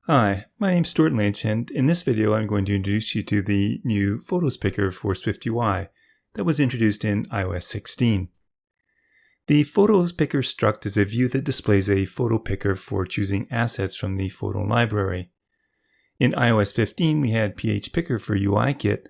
Hi, my name's Stewart Lynch, and in this video I'm going to introduce you to the new PhotosPicker for SwiftUI that was introduced in iOS 16. The PhotosPicker struct is a view that displays a photo picker for choosing assets from the photo library. In iOS 15 we had PHPicker for UIKit,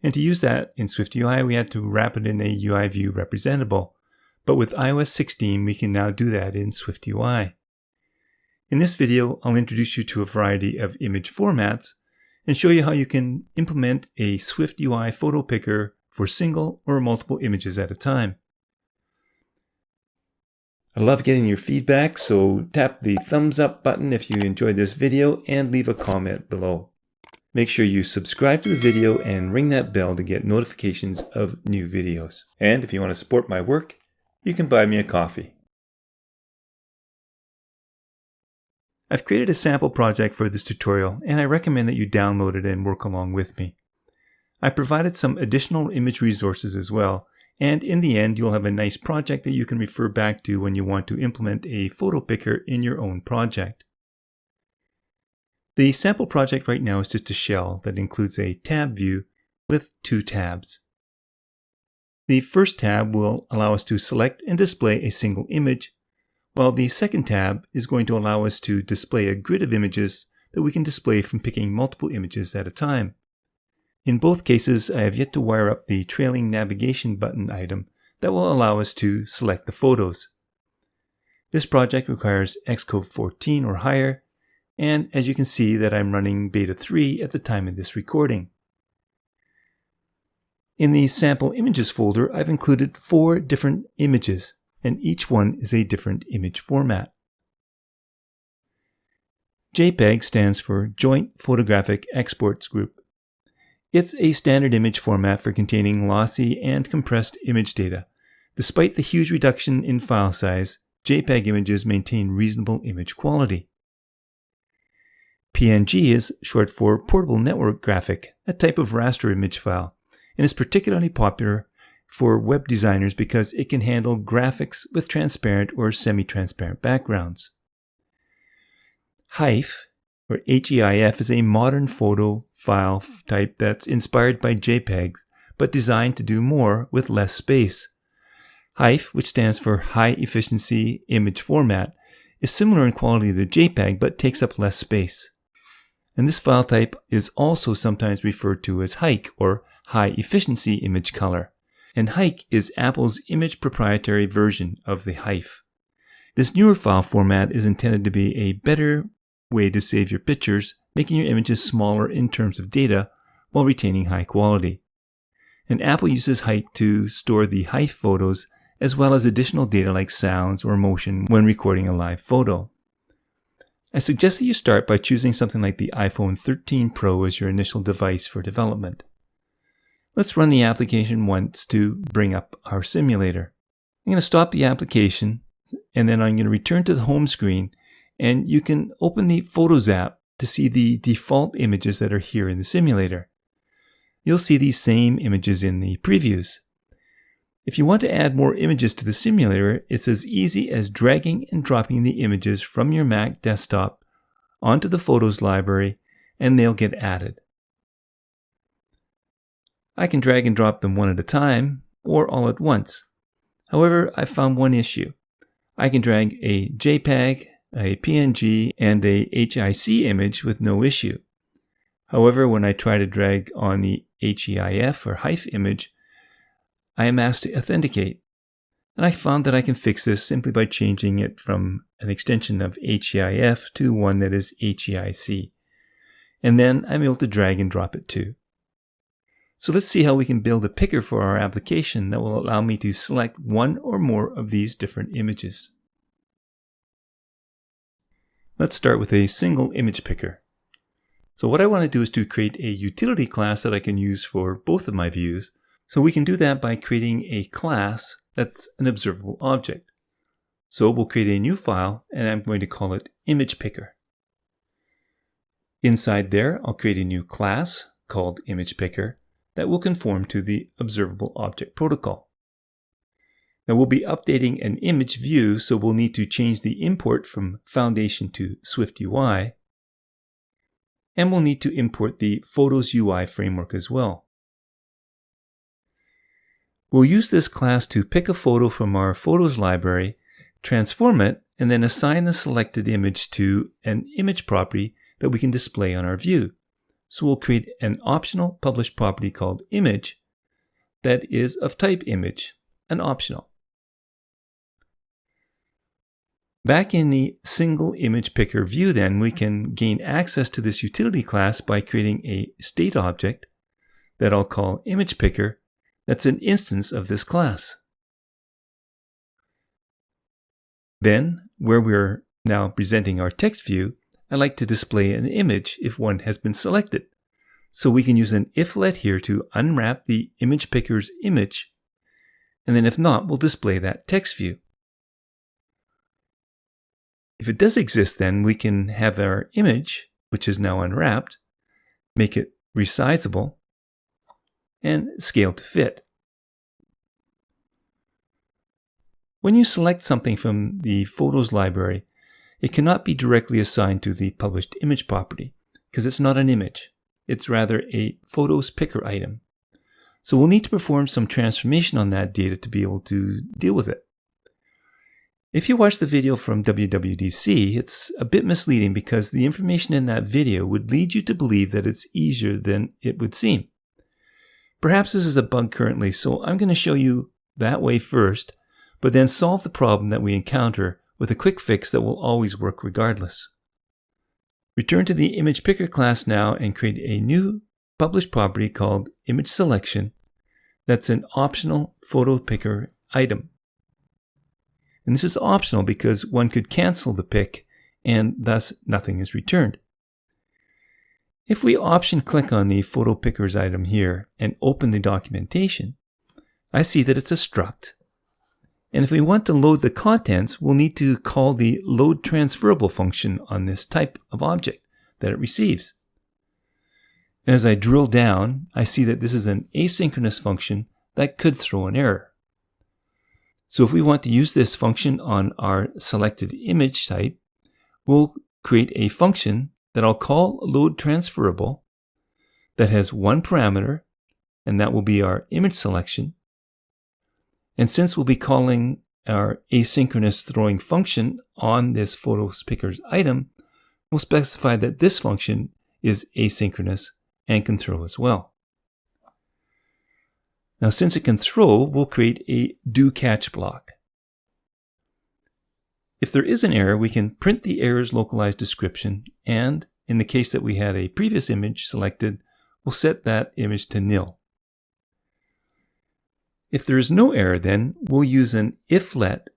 and to use that in SwiftUI we had to wrap it in a UIViewRepresentable, but with iOS 16 we can now do that in SwiftUI. In this video, I'll introduce you to a variety of image formats and show you how you can implement a SwiftUI photo picker for single or multiple images at a time. I love getting your feedback, so tap the thumbs up button if you enjoyed this video and leave a comment below. Make sure you subscribe to the video and ring that bell to get notifications of new videos. And if you want to support my work, you can buy me a coffee. I've created a sample project for this tutorial, and I recommend that you download it and work along with me. I provided some additional image resources as well, and in the end you'll have a nice project that you can refer back to when you want to implement a photo picker in your own project. The sample project right now is just a shell that includes a tab view with two tabs. The first tab will allow us to select and display a single image, while the second tab is going to allow us to display a grid of images that we can display from picking multiple images at a time. In both cases, I have yet to wire up the trailing navigation button item that will allow us to select the photos. This project requires Xcode 14 or higher, and as you can see that I'm running beta 3 at the time of this recording. In the sample images folder, I've included 4 different images, and each one is a different image format. JPEG stands for Joint Photographic Exports Group. It's a standard image format for containing lossy and compressed image data. Despite the huge reduction in file size, JPEG images maintain reasonable image quality. PNG is short for Portable Network Graphic, a type of raster image file, and is particularly popular for web designers because it can handle graphics with transparent or semi-transparent backgrounds. HEIF, or HEIF, is a modern photo file type that's inspired by JPEGs, but designed to do more with less space. HEIF, which stands for High Efficiency Image Format, is similar in quality to JPEG but takes up less space. And this file type is also sometimes referred to as HEIC, or High Efficiency Image Color. And HEIC is Apple's image proprietary version of the HEIF. This newer file format is intended to be a better way to save your pictures, making your images smaller in terms of data while retaining high quality. And Apple uses HEIC to store the HEIF photos as well as additional data like sounds or motion when recording a live photo. I suggest that you start by choosing something like the iPhone 13 Pro as your initial device for development. Let's run the application once to bring up our simulator. I'm going to stop the application, and then I'm going to return to the home screen, and you can open the Photos app to see the default images that are here in the simulator. You'll see these same images in the previews. If you want to add more images to the simulator, it's as easy as dragging and dropping the images from your Mac desktop onto the Photos library, and they'll get added. I can drag and drop them one at a time, or all at once. However, I've found one issue. I can drag a JPEG, a PNG, and a HEIC image with no issue. However, when I try to drag on the HEIF or HEIF image, I am asked to authenticate. And I found that I can fix this simply by changing it from an extension of HEIF to one that is HEIC. And then I'm able to drag and drop it too. So let's see how we can build a picker for our application that will allow me to select one or more of these different images. Let's start with a single image picker. So what I want to do is to create a utility class that I can use for both of my views. So we can do that by creating a class that's an observable object. So we'll create a new file, and I'm going to call it ImagePicker. Inside there, I'll create a new class called ImagePicker that will conform to the observable object protocol. Now we'll be updating an image view, so we'll need to change the import from Foundation to SwiftUI. and we'll need to import the PhotosUI framework as well. We'll use this class to pick a photo from our Photos library, transform it, and then assign the selected image to an image property that we can display on our view. So we'll create an optional published property called image that is of type image, an optional. Back in the single image picker view then, we can gain access to this utility class by creating a state object that I'll call image picker that's an instance of this class. Then, where we're now presenting our text view, I like to display an image if one has been selected. So we can use an if-let here to unwrap the image picker's image, and then if not, we'll display that text view. If it does exist, then we can have our image, which is now unwrapped, make it resizable, and scale to fit. When you select something from the Photos library, it cannot be directly assigned to the published image property because it's not an image. It's rather a PhotosPicker item. So we'll need to perform some transformation on that data to be able to deal with it. If you watch the video from WWDC, it's a bit misleading because the information in that video would lead you to believe that it's easier than it would seem. Perhaps this is a bug currently, so I'm going to show you that way first, but then solve the problem that we encounter with a quick fix that will always work regardless. Return to the image picker class now and create a new published property called image selection that's an optional photo picker item. And this is optional because one could cancel the pick and thus nothing is returned. If we option click on the photo picker's item here and open the documentation, I see that it's a struct. And if we want to load the contents, we'll need to call the load transferable function on this type of object that it receives. And as I drill down, I see that this is an asynchronous function that could throw an error. So if we want to use this function on our selected image type, we'll create a function that I'll call load transferable that has one parameter, and that will be our image selection. And since we'll be calling our asynchronous throwing function on this PhotosPicker's item, we'll specify that this function is asynchronous and can throw as well. Now, since it can throw, we'll create a do-catch block. If there is an error, we can print the error's localized description, and in the case that we had a previous image selected, we'll set that image to nil. If there is no error, then we'll use an if-let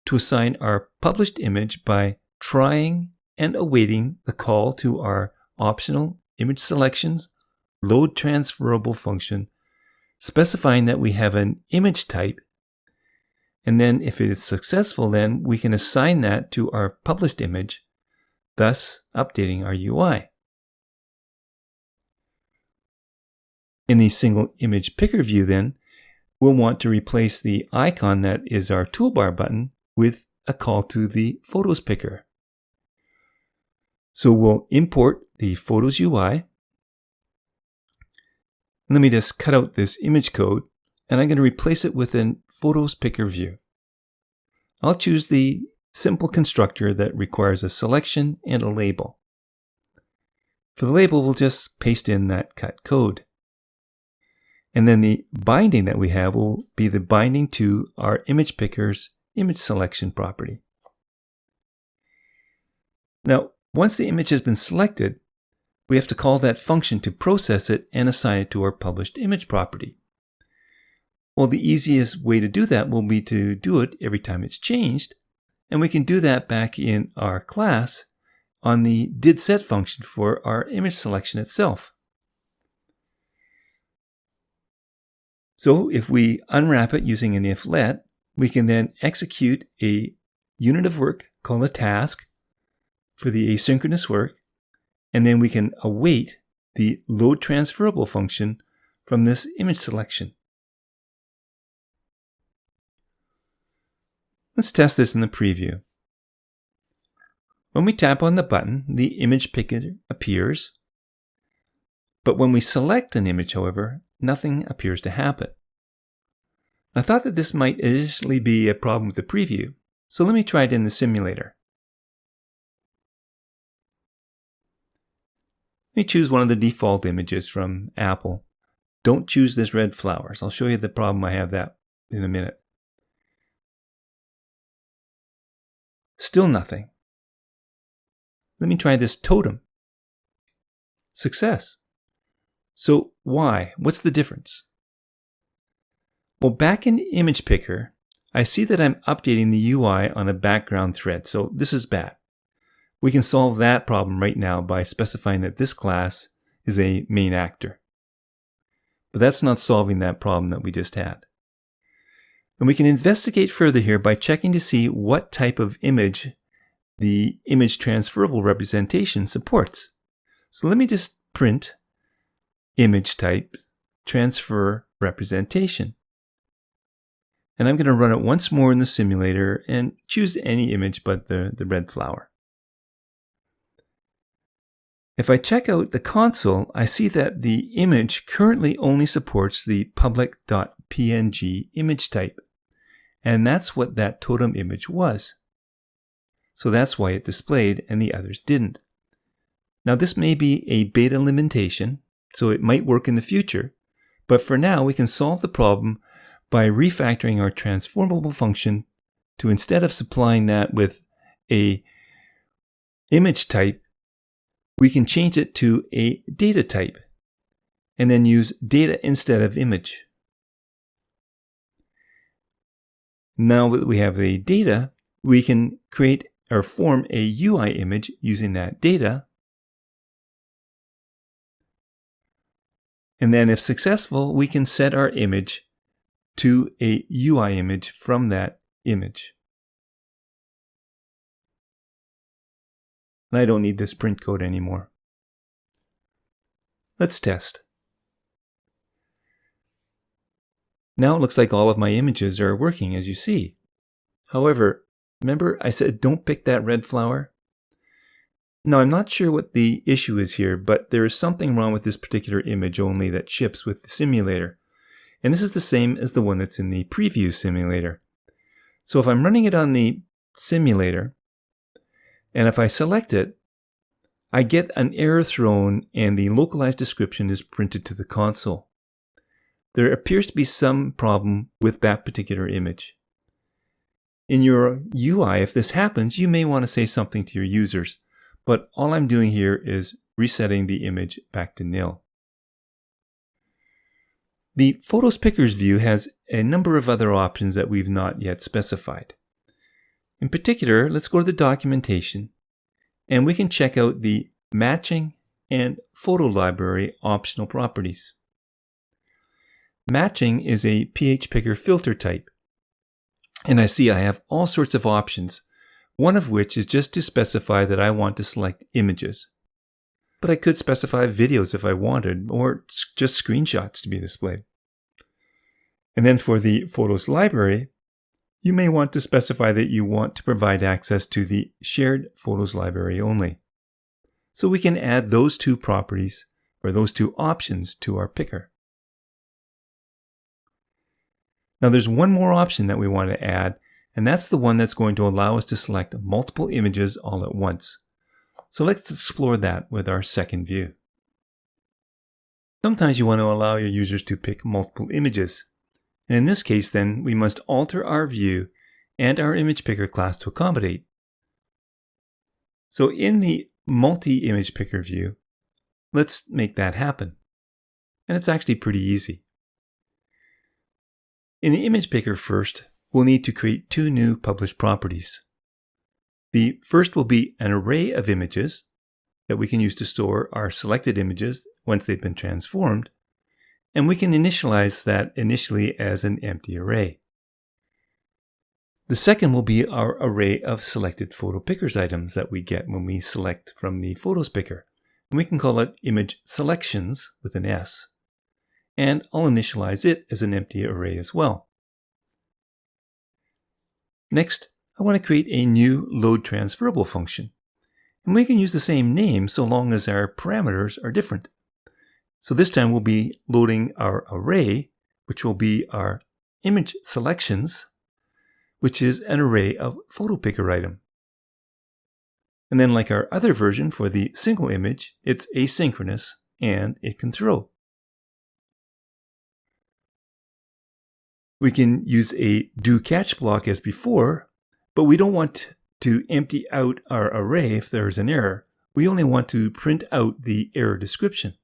to assign our published image by trying and awaiting the call to our optional image selections load transferable function, specifying that we have an image type, and then if it is successful, then we can assign that to our published image, thus updating our UI. In the single image picker view then, we'll want to replace the icon that is our toolbar button with a call to the Photos Picker. So we'll import the Photos UI. Let me just cut out this image code, and I'm going to replace it with an Photos Picker view. I'll choose the simple constructor that requires a selection and a label. For the label, we'll just paste in that cut code. And then the binding that we have will be the binding to our image picker's image selection property. Now, once the image has been selected, we have to call that function to process it and assign it to our published image property. Well, the easiest way to do that will be to do it every time it's changed, and we can do that back in our class on the didSet function for our image selection itself. So if we unwrap it using an if-let, we can then execute a unit of work called a task for the asynchronous work, and then we can await the load transferable function from this image selection. Let's test this in the preview. When we tap on the button, the image picker appears, But when we select an image, however, nothing appears to happen. I thought that this might initially be a problem with the preview, so let me try it in the simulator. Let me choose one of the default images from Apple. Don't choose this red flowers. I'll show you the problem I have that in a minute. Still nothing. Let me try this totem. Success. So why? What's the difference? Well, back in ImagePicker, I see that I'm updating the UI on a background thread, so this is bad. We can solve that problem right now by specifying that this class is a main actor. But that's not solving that problem that we just had. And we can investigate further here by checking to see what type of image the image transferable representation supports. So let me just print image type transfer representation. And I'm going to run it once more in the simulator and choose any image but the red flower. If I check out the console, I see that the image currently only supports the public.png image type. And that's what that totem image was. So that's why it displayed and the others didn't. Now this may be a beta limitation, so it might work in the future. But for now, we can solve the problem by refactoring our transformable function to, instead of supplying that with a image type, we can change it to a data type and then use data instead of image. Now that we have the data, we can create or form a UI image using that data. And then if successful, we can set our image to a UI image from that image. I don't need this print code anymore. Let's test. Now it looks like all of my images are working, as you see. However, remember I said don't pick that red flower? Now I'm not sure what the issue is here, but there is something wrong with this particular image only that ships with the simulator. And this is the same as the one that's in the preview simulator. So if I'm running it on the simulator, and if I select it, I get an error thrown and the localized description is printed to the console. There appears to be some problem with that particular image. In your UI, if this happens, you may want to say something to your users, but all I'm doing here is resetting the image back to nil. The PhotosPicker's view has a number of other options that we've not yet specified. In particular, let's go to the documentation, and we can check out the matching and photo library optional properties. Matching is a PHPicker filter type, and I see I have all sorts of options, one of which is just to specify that I want to select images. But I could specify videos if I wanted, or just screenshots to be displayed. And then for the photos library, you may want to specify that you want to provide access to the shared photos library only. So we can add those two properties, or those two options, to our picker. Now there's one more option that we want to add, and that's the one that's going to allow us to select multiple images all at once. So let's explore that with our second view. Sometimes you want to allow your users to pick multiple images. And in this case, then, we must alter our view and our ImagePicker class to accommodate. So in the multi-ImagePicker view, let's make that happen. And it's actually pretty easy. In the ImagePicker first, we'll need to create two new published properties. The first will be an array of images that we can use to store our selected images once they've been transformed. And we can initialize that initially as an empty array. The second will be our array of selected PhotoPickers items that we get when we select from the PhotosPicker. And we can call it image selections with an S. And I'll initialize it as an empty array as well. Next, I want to create a new load transferable function. And we can use the same name so long as our parameters are different. So this time we'll be loading our array, which will be our image selections, which is an array of PhotosPicker item. And then like our other version for the single image, it's asynchronous and it can throw. We can use a do-catch block as before, but we don't want to empty out our array if there's an error. We only want to print out the error description.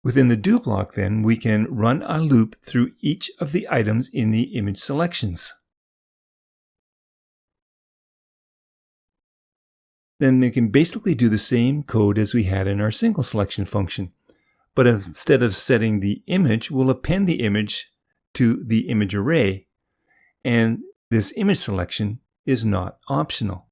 Within the do block then, we can run a loop through each of the items in the image selections. Then we can basically do the same code as we had in our single selection function. But instead of setting the image, we'll append the image to the image array. And this image selection is not optional.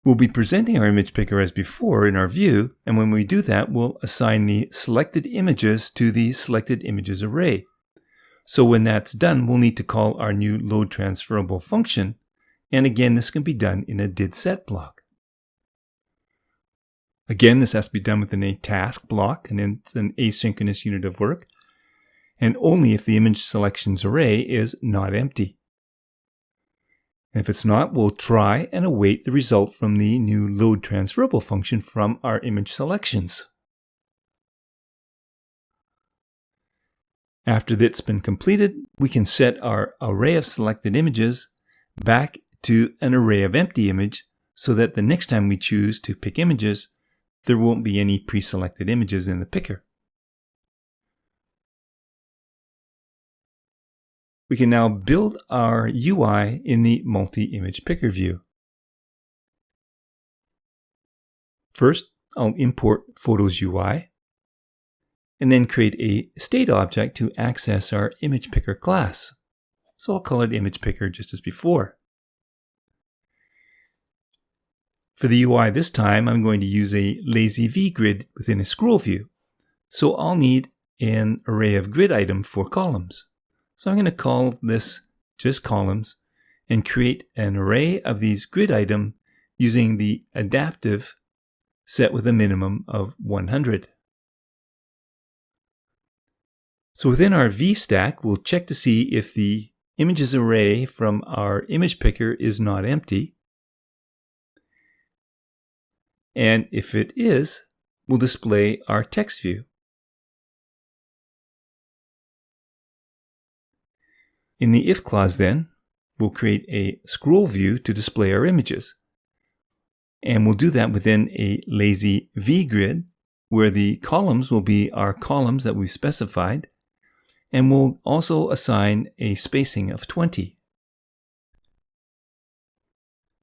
We'll be presenting our image picker as before in our view, and when we do that, we'll assign the selected images to the selected images array. So when that's done, we'll need to call our new load transferable function. And again, this can be done in a did-set block. Again, this has to be done within a task block, and it's an asynchronous unit of work, and only if the image selections array is not empty. And if it's not, we'll try and await the result from the new load transferable function from our image selections. After that's been completed, we can set our array of selected images back to an array of empty image so that the next time we choose to pick images, there won't be any pre-selected images in the picker. We can now build our UI in the multi-image picker view. First, I'll import Photos UI, and then create a state object to access our image picker class. So I'll call it image picker just as before. For the UI this time, I'm going to use a lazy V grid within a scroll view. So I'll need an array of grid item for columns. So I'm going to call this just columns and create an array of these grid item using the adaptive set with a minimum of 100. So within our V stack, we'll check to see if the images array from our image picker is not empty. And if it is, we'll display our text view. In the if clause then, we'll create a scroll view to display our images. And we'll do that within a lazy V grid, where the columns will be our columns that we've specified. And we'll also assign a spacing of 20.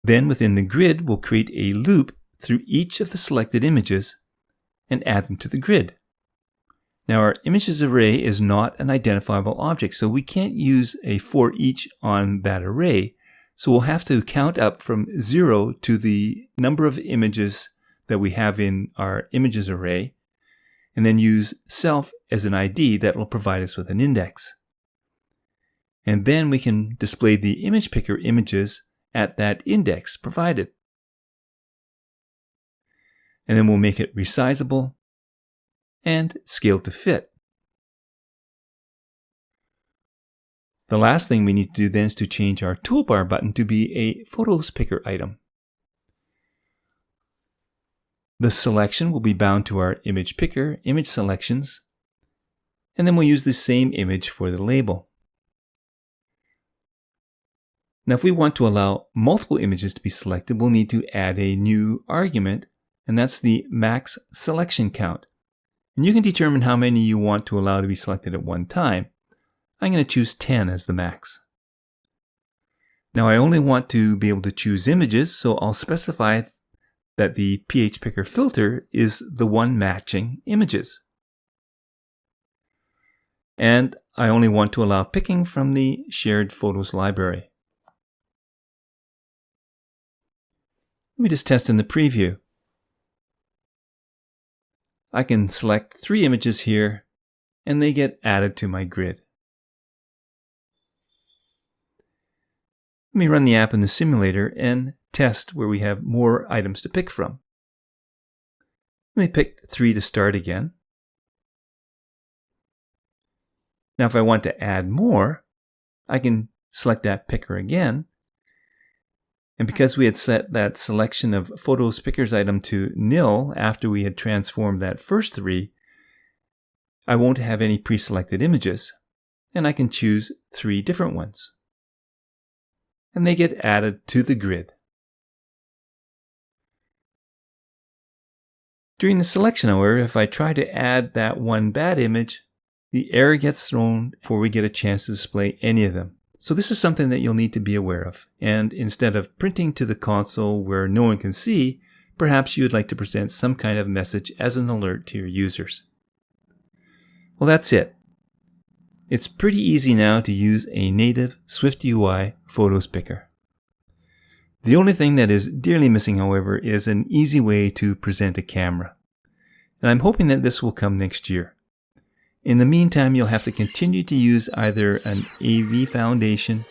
Then within the grid, we'll create a loop through each of the selected images and add them to the grid. Now our images array is not an identifiable object, so we can't use a for each on that array. So we'll have to count up from 0 to the number of images that we have in our images array, and then use self as an ID that will provide us with an index. And then we can display the image picker images at that index provided. And then we'll make it resizable and scale to fit. The last thing we need to do then is to change our toolbar button to be a PhotosPicker item. The selection will be bound to our image picker, image selections, and then we'll use the same image for the label. Now if we want to allow multiple images to be selected, we'll need to add a new argument, and that's the max selection count. And you can determine how many you want to allow to be selected at one time. I'm going to choose 10 as the max. Now I only want to be able to choose images, so I'll specify that the PHPicker filter is the one matching images. And I only want to allow picking from the shared photos library. Let me just test in the preview. I can select 3 images here and they get added to my grid. Let me run the app in the simulator and test where we have more items to pick from. Let me pick 3 to start again. Now if I want to add more, I can select that picker again. And because we had set that selection of PhotosPicker's item to nil after we had transformed that first 3, I won't have any pre-selected images. And I can choose 3 different ones. And they get added to the grid. During the selection, however, if I try to add that one bad image, the error gets thrown before we get a chance to display any of them. So this is something that you'll need to be aware of. And instead of printing to the console where no one can see, perhaps you would like to present some kind of message as an alert to your users. Well, that's it. It's pretty easy now to use a native SwiftUI PhotosPicker. The only thing that is dearly missing, however, is an easy way to present a camera. And I'm hoping that this will come next year. In the meantime, you'll have to continue to use either an AV Foundation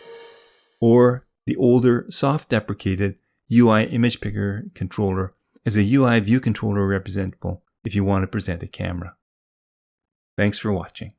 or the older soft-deprecated UIViewRepresentable controller as a UIViewRepresentable if you want to present a camera. Thanks for watching.